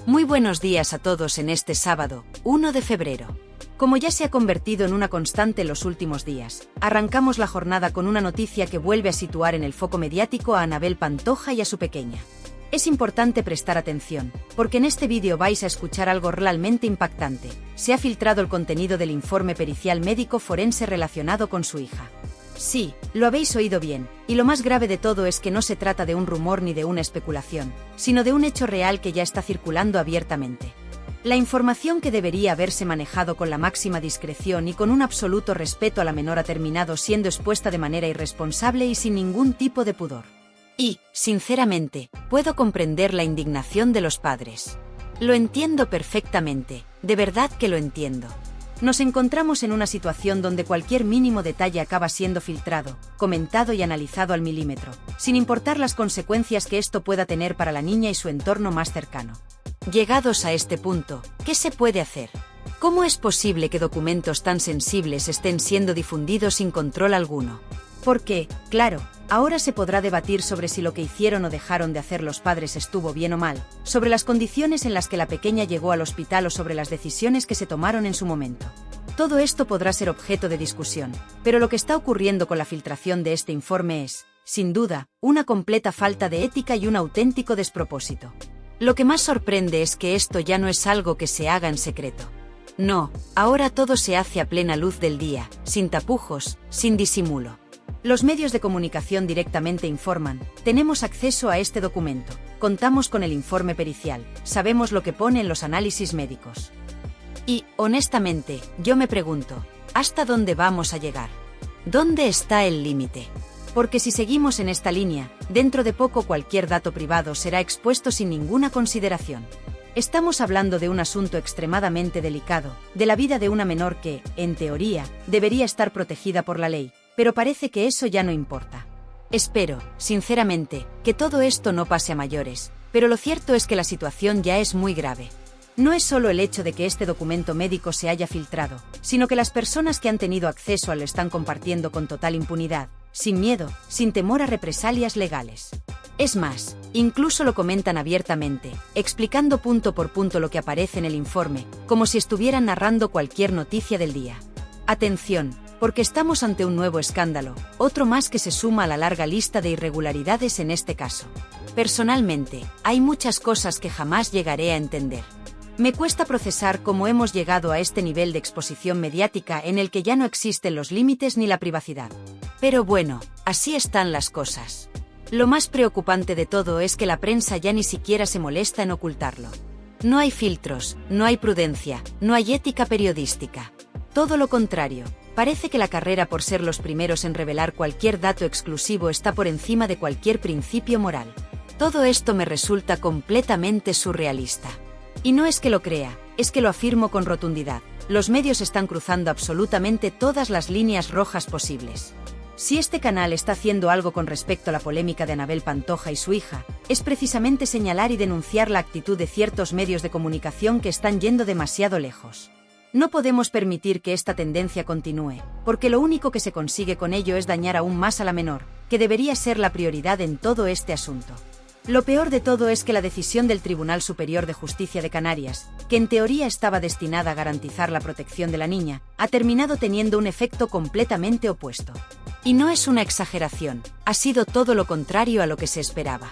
Muy buenos días a todos en este sábado, 1 de febrero. Como ya se ha convertido en una constante en los últimos días, arrancamos la jornada con una noticia que vuelve a situar en el foco mediático a Anabel Pantoja y a su pequeña. Es importante prestar atención, porque en este vídeo vais a escuchar algo realmente impactante. Se ha filtrado el contenido del informe pericial médico forense relacionado con su hija. Sí, lo habéis oído bien, y lo más grave de todo es que no se trata de un rumor ni de una especulación, sino de un hecho real que ya está circulando abiertamente. La información que debería haberse manejado con la máxima discreción y con un absoluto respeto a la menor ha terminado siendo expuesta de manera irresponsable y sin ningún tipo de pudor. Y, sinceramente, puedo comprender la indignación de los padres. Lo entiendo perfectamente, de verdad que lo entiendo. Nos encontramos en una situación donde cualquier mínimo detalle acaba siendo filtrado, comentado y analizado al milímetro, sin importar las consecuencias que esto pueda tener para la niña y su entorno más cercano. Llegados a este punto, ¿qué se puede hacer? ¿Cómo es posible que documentos tan sensibles estén siendo difundidos sin control alguno? Porque, claro, ahora se podrá debatir sobre si lo que hicieron o dejaron de hacer los padres estuvo bien o mal, sobre las condiciones en las que la pequeña llegó al hospital o sobre las decisiones que se tomaron en su momento. Todo esto podrá ser objeto de discusión, pero lo que está ocurriendo con la filtración de este informe es, sin duda, una completa falta de ética y un auténtico despropósito. Lo que más sorprende es que esto ya no es algo que se haga en secreto. No, ahora todo se hace a plena luz del día, sin tapujos, sin disimulo. Los medios de comunicación directamente informan, tenemos acceso a este documento, contamos con el informe pericial, sabemos lo que pone en los análisis médicos. Y, honestamente, yo me pregunto, ¿hasta dónde vamos a llegar? ¿Dónde está el límite? Porque si seguimos en esta línea, dentro de poco cualquier dato privado será expuesto sin ninguna consideración. Estamos hablando de un asunto extremadamente delicado, de la vida de una menor que, en teoría, debería estar protegida por la ley. Pero parece que eso ya no importa. Espero, sinceramente, que todo esto no pase a mayores, pero lo cierto es que la situación ya es muy grave. No es solo el hecho de que este documento médico se haya filtrado, sino que las personas que han tenido acceso a él lo están compartiendo con total impunidad, sin miedo, sin temor a represalias legales. Es más, incluso lo comentan abiertamente, explicando punto por punto lo que aparece en el informe, como si estuvieran narrando cualquier noticia del día. Atención, porque estamos ante un nuevo escándalo, otro más que se suma a la larga lista de irregularidades en este caso. Personalmente, hay muchas cosas que jamás llegaré a entender. Me cuesta procesar cómo hemos llegado a este nivel de exposición mediática en el que ya no existen los límites ni la privacidad. Pero bueno, así están las cosas. Lo más preocupante de todo es que la prensa ya ni siquiera se molesta en ocultarlo. No hay filtros, no hay prudencia, no hay ética periodística. Todo lo contrario. Parece que la carrera por ser los primeros en revelar cualquier dato exclusivo está por encima de cualquier principio moral. Todo esto me resulta completamente surrealista. Y no es que lo crea, es que lo afirmo con rotundidad. Los medios están cruzando absolutamente todas las líneas rojas posibles. Si este canal está haciendo algo con respecto a la polémica de Anabel Pantoja y su hija, es precisamente señalar y denunciar la actitud de ciertos medios de comunicación que están yendo demasiado lejos. No podemos permitir que esta tendencia continúe, porque lo único que se consigue con ello es dañar aún más a la menor, que debería ser la prioridad en todo este asunto. Lo peor de todo es que la decisión del Tribunal Superior de Justicia de Canarias, que en teoría estaba destinada a garantizar la protección de la niña, ha terminado teniendo un efecto completamente opuesto. Y no es una exageración, ha sido todo lo contrario a lo que se esperaba.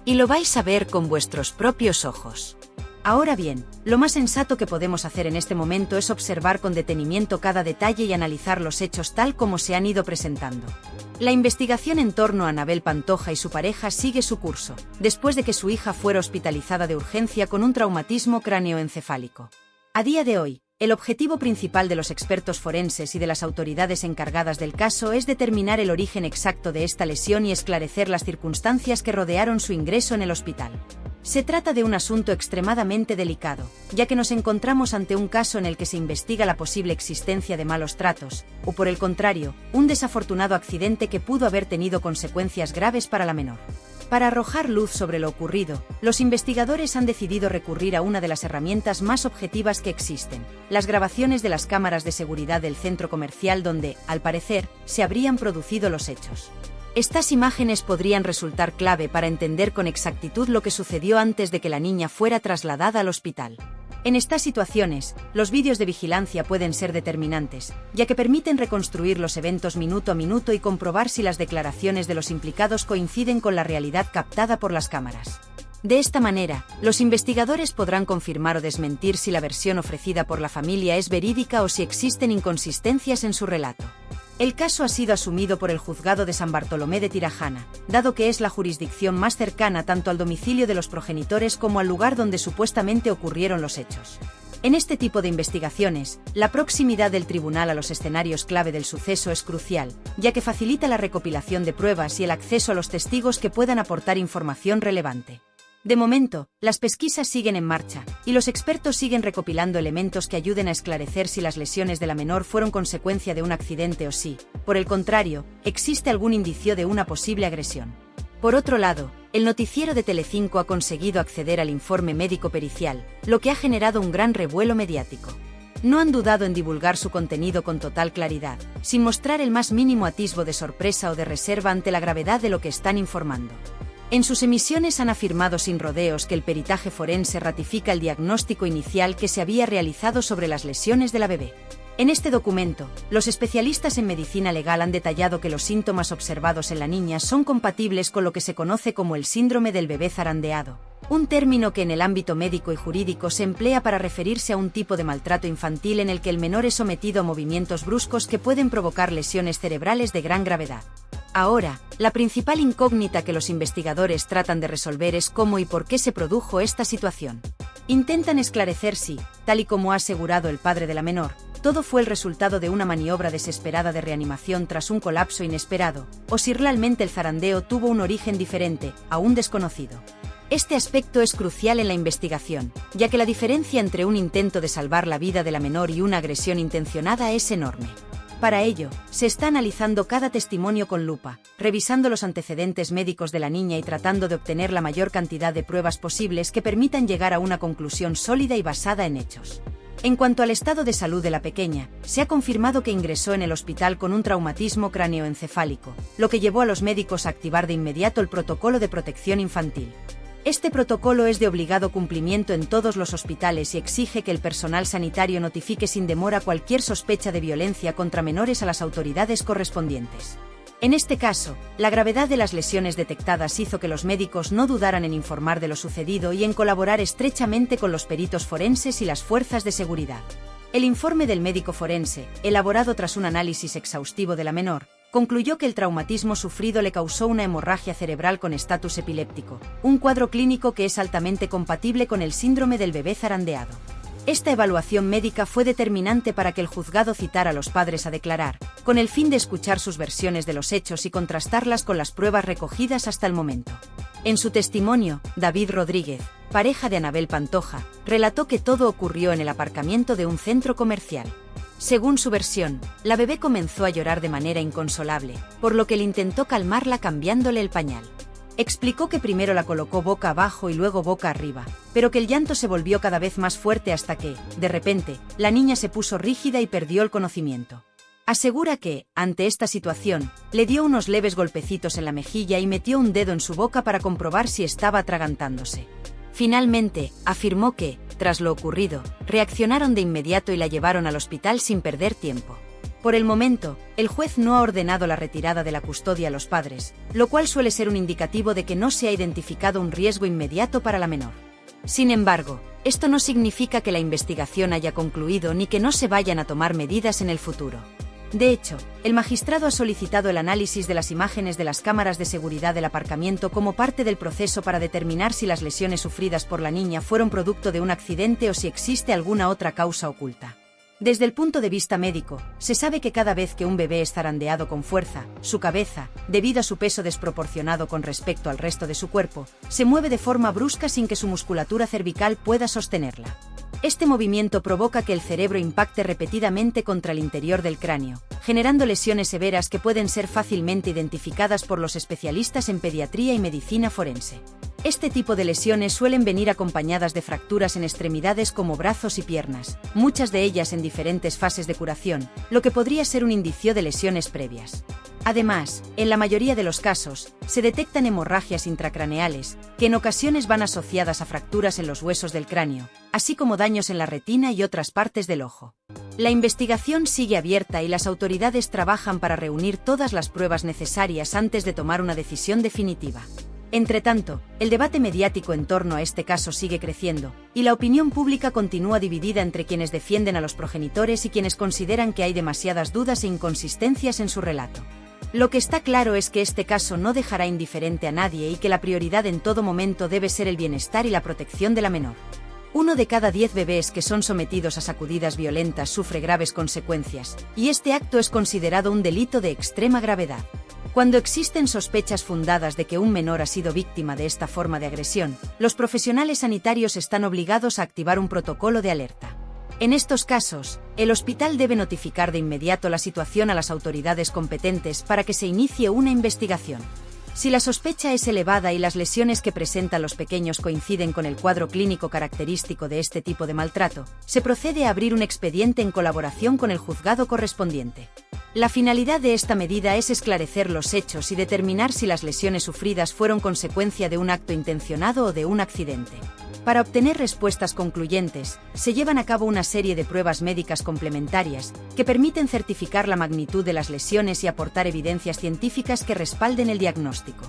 Y lo vais a ver con vuestros propios ojos. Ahora bien, lo más sensato que podemos hacer en este momento es observar con detenimiento cada detalle y analizar los hechos tal como se han ido presentando. La investigación en torno a Anabel Pantoja y su pareja sigue su curso, después de que su hija fuera hospitalizada de urgencia con un traumatismo cráneoencefálico. A día de hoy, el objetivo principal de los expertos forenses y de las autoridades encargadas del caso es determinar el origen exacto de esta lesión y esclarecer las circunstancias que rodearon su ingreso en el hospital. Se trata de un asunto extremadamente delicado, ya que nos encontramos ante un caso en el que se investiga la posible existencia de malos tratos, o por el contrario, un desafortunado accidente que pudo haber tenido consecuencias graves para la menor. Para arrojar luz sobre lo ocurrido, los investigadores han decidido recurrir a una de las herramientas más objetivas que existen, las grabaciones de las cámaras de seguridad del centro comercial donde, al parecer, se habrían producido los hechos. Estas imágenes podrían resultar clave para entender con exactitud lo que sucedió antes de que la niña fuera trasladada al hospital. En estas situaciones, los vídeos de vigilancia pueden ser determinantes, ya que permiten reconstruir los eventos minuto a minuto y comprobar si las declaraciones de los implicados coinciden con la realidad captada por las cámaras. De esta manera, los investigadores podrán confirmar o desmentir si la versión ofrecida por la familia es verídica o si existen inconsistencias en su relato. El caso ha sido asumido por el Juzgado de San Bartolomé de Tirajana, dado que es la jurisdicción más cercana tanto al domicilio de los progenitores como al lugar donde supuestamente ocurrieron los hechos. En este tipo de investigaciones, la proximidad del tribunal a los escenarios clave del suceso es crucial, ya que facilita la recopilación de pruebas y el acceso a los testigos que puedan aportar información relevante. De momento, las pesquisas siguen en marcha, y los expertos siguen recopilando elementos que ayuden a esclarecer si las lesiones de la menor fueron consecuencia de un accidente o si, por el contrario, existe algún indicio de una posible agresión. Por otro lado, el noticiero de Telecinco ha conseguido acceder al informe médico pericial, lo que ha generado un gran revuelo mediático. No han dudado en divulgar su contenido con total claridad, sin mostrar el más mínimo atisbo de sorpresa o de reserva ante la gravedad de lo que están informando. En sus emisiones han afirmado sin rodeos que el peritaje forense ratifica el diagnóstico inicial que se había realizado sobre las lesiones de la bebé. En este documento, los especialistas en medicina legal han detallado que los síntomas observados en la niña son compatibles con lo que se conoce como el síndrome del bebé zarandeado, un término que en el ámbito médico y jurídico se emplea para referirse a un tipo de maltrato infantil en el que el menor es sometido a movimientos bruscos que pueden provocar lesiones cerebrales de gran gravedad. Ahora, la principal incógnita que los investigadores tratan de resolver es cómo y por qué se produjo esta situación. Intentan esclarecer si, tal y como ha asegurado el padre de la menor, todo fue el resultado de una maniobra desesperada de reanimación tras un colapso inesperado, o si realmente el zarandeo tuvo un origen diferente, aún desconocido. Este aspecto es crucial en la investigación, ya que la diferencia entre un intento de salvar la vida de la menor y una agresión intencionada es enorme. Para ello, se está analizando cada testimonio con lupa, revisando los antecedentes médicos de la niña y tratando de obtener la mayor cantidad de pruebas posibles que permitan llegar a una conclusión sólida y basada en hechos. En cuanto al estado de salud de la pequeña, se ha confirmado que ingresó en el hospital con un traumatismo cráneoencefálico, lo que llevó a los médicos a activar de inmediato el protocolo de protección infantil. Este protocolo es de obligado cumplimiento en todos los hospitales y exige que el personal sanitario notifique sin demora cualquier sospecha de violencia contra menores a las autoridades correspondientes. En este caso, la gravedad de las lesiones detectadas hizo que los médicos no dudaran en informar de lo sucedido y en colaborar estrechamente con los peritos forenses y las fuerzas de seguridad. El informe del médico forense, elaborado tras un análisis exhaustivo de la menor, concluyó que el traumatismo sufrido le causó una hemorragia cerebral con estatus epiléptico, un cuadro clínico que es altamente compatible con el síndrome del bebé zarandeado. Esta evaluación médica fue determinante para que el juzgado citara a los padres a declarar, con el fin de escuchar sus versiones de los hechos y contrastarlas con las pruebas recogidas hasta el momento. En su testimonio, David Rodríguez, pareja de Anabel Pantoja, relató que todo ocurrió en el aparcamiento de un centro comercial. Según su versión, la bebé comenzó a llorar de manera inconsolable, por lo que él intentó calmarla cambiándole el pañal. Explicó que primero la colocó boca abajo y luego boca arriba, pero que el llanto se volvió cada vez más fuerte hasta que, de repente, la niña se puso rígida y perdió el conocimiento. Asegura que, ante esta situación, le dio unos leves golpecitos en la mejilla y metió un dedo en su boca para comprobar si estaba atragantándose. Finalmente, afirmó que, tras lo ocurrido, reaccionaron de inmediato y la llevaron al hospital sin perder tiempo. Por el momento, el juez no ha ordenado la retirada de la custodia a los padres, lo cual suele ser un indicativo de que no se ha identificado un riesgo inmediato para la menor. Sin embargo, esto no significa que la investigación haya concluido ni que no se vayan a tomar medidas en el futuro. De hecho, el magistrado ha solicitado el análisis de las imágenes de las cámaras de seguridad del aparcamiento como parte del proceso para determinar si las lesiones sufridas por la niña fueron producto de un accidente o si existe alguna otra causa oculta. Desde el punto de vista médico, se sabe que cada vez que un bebé es zarandeado con fuerza, su cabeza, debido a su peso desproporcionado con respecto al resto de su cuerpo, se mueve de forma brusca sin que su musculatura cervical pueda sostenerla. Este movimiento provoca que el cerebro impacte repetidamente contra el interior del cráneo, generando lesiones severas que pueden ser fácilmente identificadas por los especialistas en pediatría y medicina forense. Este tipo de lesiones suelen venir acompañadas de fracturas en extremidades como brazos y piernas, muchas de ellas en diferentes fases de curación, lo que podría ser un indicio de lesiones previas. Además, en la mayoría de los casos, se detectan hemorragias intracraneales, que en ocasiones van asociadas a fracturas en los huesos del cráneo, así como daños en la retina y otras partes del ojo. La investigación sigue abierta y las autoridades trabajan para reunir todas las pruebas necesarias antes de tomar una decisión definitiva. Entretanto, el debate mediático en torno a este caso sigue creciendo, y la opinión pública continúa dividida entre quienes defienden a los progenitores y quienes consideran que hay demasiadas dudas e inconsistencias en su relato. Lo que está claro es que este caso no dejará indiferente a nadie y que la prioridad en todo momento debe ser el bienestar y la protección de la menor. 1 de cada 10 bebés que son sometidos a sacudidas violentas sufre graves consecuencias, y este acto es considerado un delito de extrema gravedad. Cuando existen sospechas fundadas de que un menor ha sido víctima de esta forma de agresión, los profesionales sanitarios están obligados a activar un protocolo de alerta. En estos casos, el hospital debe notificar de inmediato la situación a las autoridades competentes para que se inicie una investigación. Si la sospecha es elevada y las lesiones que presentan los pequeños coinciden con el cuadro clínico característico de este tipo de maltrato, se procede a abrir un expediente en colaboración con el juzgado correspondiente. La finalidad de esta medida es esclarecer los hechos y determinar si las lesiones sufridas fueron consecuencia de un acto intencionado o de un accidente. Para obtener respuestas concluyentes, se llevan a cabo una serie de pruebas médicas complementarias que permiten certificar la magnitud de las lesiones y aportar evidencias científicas que respalden el diagnóstico.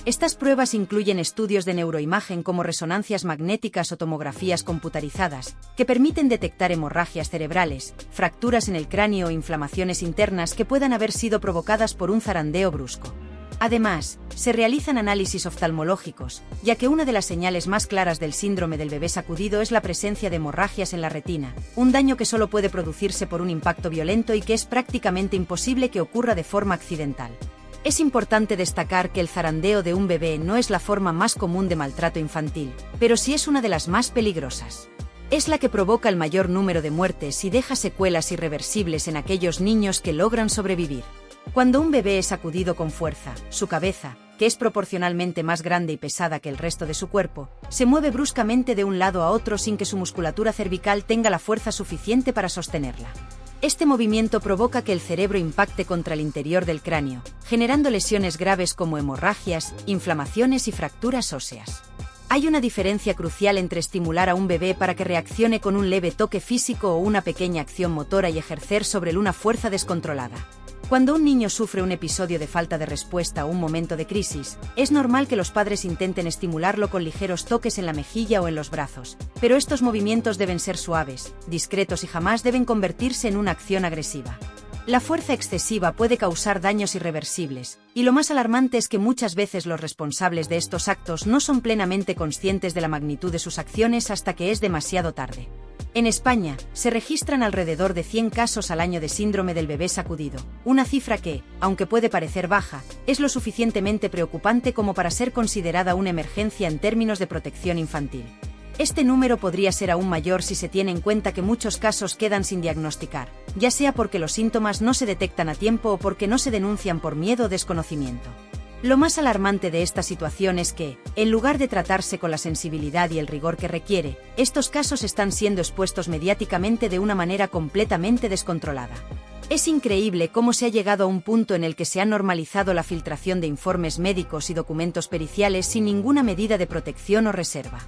Estas pruebas incluyen estudios de neuroimagen como resonancias magnéticas o tomografías computarizadas, que permiten detectar hemorragias cerebrales, fracturas en el cráneo o inflamaciones internas que puedan haber sido provocadas por un zarandeo brusco. Además, se realizan análisis oftalmológicos, ya que una de las señales más claras del síndrome del bebé sacudido es la presencia de hemorragias en la retina, un daño que solo puede producirse por un impacto violento y que es prácticamente imposible que ocurra de forma accidental. Es importante destacar que el zarandeo de un bebé no es la forma más común de maltrato infantil, pero sí es una de las más peligrosas. Es la que provoca el mayor número de muertes y deja secuelas irreversibles en aquellos niños que logran sobrevivir. Cuando un bebé es sacudido con fuerza, su cabeza, que es proporcionalmente más grande y pesada que el resto de su cuerpo, se mueve bruscamente de un lado a otro sin que su musculatura cervical tenga la fuerza suficiente para sostenerla. Este movimiento provoca que el cerebro impacte contra el interior del cráneo, generando lesiones graves como hemorragias, inflamaciones y fracturas óseas. Hay una diferencia crucial entre estimular a un bebé para que reaccione con un leve toque físico o una pequeña acción motora y ejercer sobre él una fuerza descontrolada. Cuando un niño sufre un episodio de falta de respuesta o un momento de crisis, es normal que los padres intenten estimularlo con ligeros toques en la mejilla o en los brazos, pero estos movimientos deben ser suaves, discretos y jamás deben convertirse en una acción agresiva. La fuerza excesiva puede causar daños irreversibles, y lo más alarmante es que muchas veces los responsables de estos actos no son plenamente conscientes de la magnitud de sus acciones hasta que es demasiado tarde. En España, se registran alrededor de 100 casos al año de síndrome del bebé sacudido, una cifra que, aunque puede parecer baja, es lo suficientemente preocupante como para ser considerada una emergencia en términos de protección infantil. Este número podría ser aún mayor si se tiene en cuenta que muchos casos quedan sin diagnosticar, ya sea porque los síntomas no se detectan a tiempo o porque no se denuncian por miedo o desconocimiento. Lo más alarmante de esta situación es que, en lugar de tratarse con la sensibilidad y el rigor que requiere, estos casos están siendo expuestos mediáticamente de una manera completamente descontrolada. Es increíble cómo se ha llegado a un punto en el que se ha normalizado la filtración de informes médicos y documentos periciales sin ninguna medida de protección o reserva.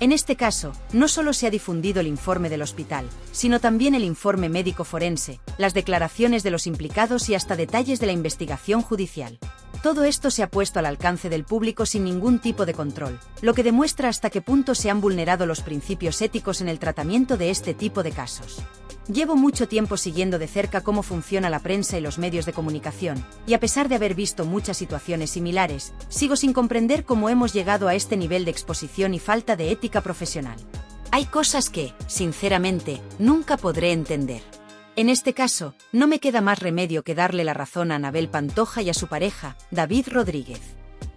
En este caso, no solo se ha difundido el informe del hospital, sino también el informe médico forense, las declaraciones de los implicados y hasta detalles de la investigación judicial. Todo esto se ha puesto al alcance del público sin ningún tipo de control, lo que demuestra hasta qué punto se han vulnerado los principios éticos en el tratamiento de este tipo de casos. Llevo mucho tiempo siguiendo de cerca cómo funciona la prensa y los medios de comunicación, y a pesar de haber visto muchas situaciones similares, sigo sin comprender cómo hemos llegado a este nivel de exposición y falta de ética profesional. Hay cosas que, sinceramente, nunca podré entender. En este caso, no me queda más remedio que darle la razón a Anabel Pantoja y a su pareja, David Rodríguez.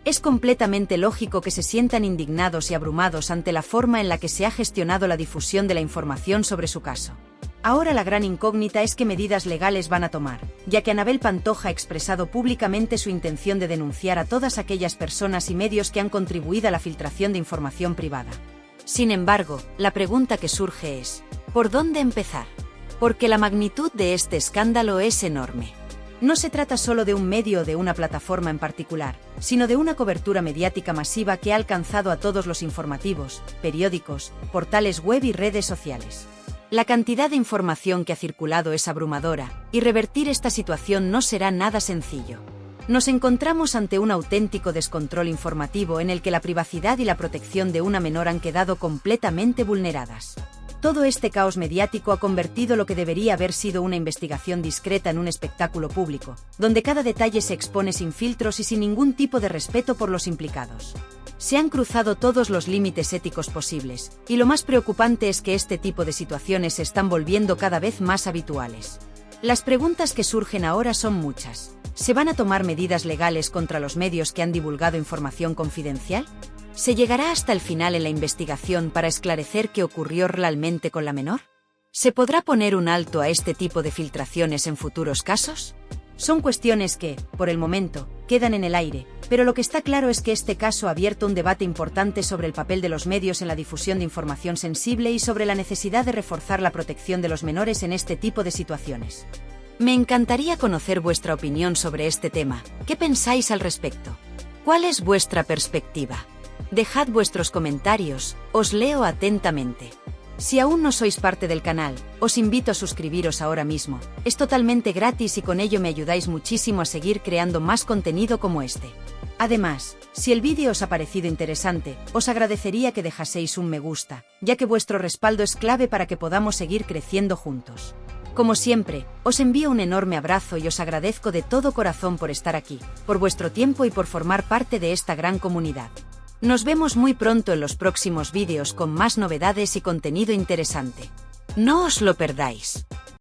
Es completamente lógico que se sientan indignados y abrumados ante la forma en la que se ha gestionado la difusión de la información sobre su caso. Ahora la gran incógnita es qué medidas legales van a tomar, ya que Anabel Pantoja ha expresado públicamente su intención de denunciar a todas aquellas personas y medios que han contribuido a la filtración de información privada. Sin embargo, la pregunta que surge es, ¿por dónde empezar? Porque la magnitud de este escándalo es enorme. No se trata solo de un medio o de una plataforma en particular, sino de una cobertura mediática masiva que ha alcanzado a todos los informativos, periódicos, portales web y redes sociales. La cantidad de información que ha circulado es abrumadora, y revertir esta situación no será nada sencillo. Nos encontramos ante un auténtico descontrol informativo en el que la privacidad y la protección de una menor han quedado completamente vulneradas. Todo este caos mediático ha convertido lo que debería haber sido una investigación discreta en un espectáculo público, donde cada detalle se expone sin filtros y sin ningún tipo de respeto por los implicados. Se han cruzado todos los límites éticos posibles, y lo más preocupante es que este tipo de situaciones se están volviendo cada vez más habituales. Las preguntas que surgen ahora son muchas. ¿Se van a tomar medidas legales contra los medios que han divulgado información confidencial? ¿Se llegará hasta el final en la investigación para esclarecer qué ocurrió realmente con la menor? ¿Se podrá poner un alto a este tipo de filtraciones en futuros casos? Son cuestiones que, por el momento, quedan en el aire, pero lo que está claro es que este caso ha abierto un debate importante sobre el papel de los medios en la difusión de información sensible y sobre la necesidad de reforzar la protección de los menores en este tipo de situaciones. Me encantaría conocer vuestra opinión sobre este tema. ¿Qué pensáis al respecto? ¿Cuál es vuestra perspectiva? Dejad vuestros comentarios, os leo atentamente. Si aún no sois parte del canal, os invito a suscribiros ahora mismo. Es totalmente gratis y con ello me ayudáis muchísimo a seguir creando más contenido como este. Además, si el vídeo os ha parecido interesante, os agradecería que dejaseis un me gusta, ya que vuestro respaldo es clave para que podamos seguir creciendo juntos. Como siempre, os envío un enorme abrazo y os agradezco de todo corazón por estar aquí, por vuestro tiempo y por formar parte de esta gran comunidad. Nos vemos muy pronto en los próximos vídeos con más novedades y contenido interesante. No os lo perdáis.